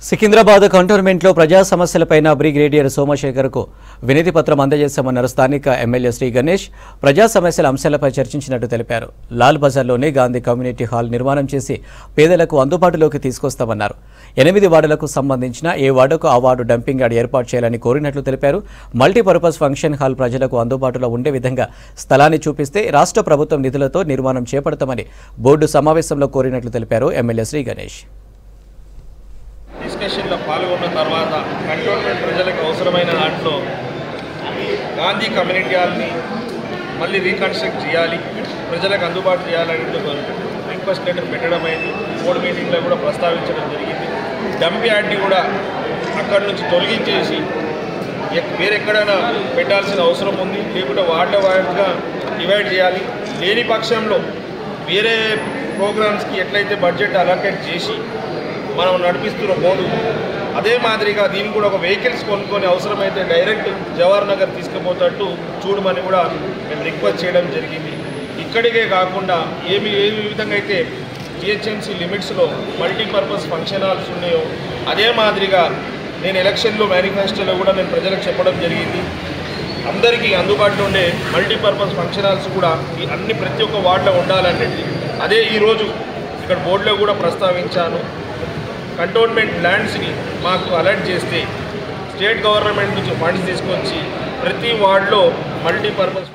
సికింద్రాబాద్ కంటోన్మెంట్లో ప్రజా సమస్యలపైన బ్రిగేడియర్ సోమశేఖర్కు వినతి పత్రం అందజేశామన్నారు స్థానిక ఎమ్మెల్యే శ్రీ గణేష్. ప్రజా సమస్యల అంశాలపై చర్చించినట్టు తెలిపారు. లాల్ బజార్లోని గాంధీ కమ్యూనిటీ హాల్ నిర్మాణం చేసి పేదలకు అందుబాటులోకి తీసుకొస్తామన్నారు. 8 వార్డులకు సంబంధించిన ఏ వార్డుకు ఆ వార్డు డంపింగ్ యార్డ్ ఏర్పాటు చేయాలని కోరినట్లు తెలిపారు. మల్టీపర్పస్ ఫంక్షన్ హాల్ ప్రజలకు అందుబాటులో ఉండే విధంగా స్థలాన్ని చూపిస్తే రాష్ట్ర ప్రభుత్వం నిధులతో నిర్మాణం చేపడతామని బోర్డు సమావేశంలో కోరినట్లు తెలిపారు ఎమ్మెల్యే శ్రీ గణేష్. డిస్కషన్లో పాల్గొన్న తర్వాత కంటోన్మెంట్ ప్రజలకు అవసరమైన దాంట్లో గాంధీ కమ్యూనిటీ హాల్ని మళ్ళీ రీకన్స్ట్రక్ట్ చేయాలి, ప్రజలకు అందుబాటు చేయాలని రిక్వెస్ట్ లెటర్ పెట్టడం అయింది. బోర్డు మీటింగ్లో కూడా ప్రస్తావించడం జరిగింది. డంప్ యార్డ్ని కూడా అక్కడి నుంచి తొలగించేసి వేరెక్కడైనా పెట్టాల్సిన అవసరం ఉంది, లేకుంటే వార్డుగా డివైడ్ చేయాలి. లేని పక్షంలో వేరే ప్రోగ్రామ్స్కి ఎట్లయితే బడ్జెట్ అలొకేట్ చేసి మనం నడిపిస్తున్న బోర్డు అదే మాదిరిగా దీన్ని కూడా ఒక వెహికల్స్ కొనుక్కొని అవసరమైతే డైరెక్ట్ జవహర్ నగర్ తీసుకుపోతట్టు చూడమని కూడా మేము రిక్వెస్ట్ చేయడం జరిగింది. ఇక్కడికే కాకుండా ఏ విధంగా అయితే జిహెచ్ఎంసీ లిమిట్స్లో మల్టీపర్పస్ ఫంక్షన్ హాల్స్ ఉన్నాయో అదే మాదిరిగా నేను ఎలక్షన్లో మేనిఫెస్టోలో కూడా నేను ప్రజలకు చెప్పడం జరిగింది. అందరికీ అందుబాటులో ఉండే మల్టీపర్పస్ ఫంక్షన్ హాల్స్ కూడా అన్ని ప్రతి ఒక్క వార్డులో ఉండాలనేది అదే ఈరోజు ఇక్కడ బోర్డులో కూడా ప్రస్తావించాను. కంటోన్మెంట్ ల్యాండ్స్ని మాకు అలర్ట్ చేస్తే స్టేట్ గవర్నమెంట్ నుంచి ఫండ్స్ తీసుకొచ్చి ప్రతి వార్డులో మల్టీపర్పస్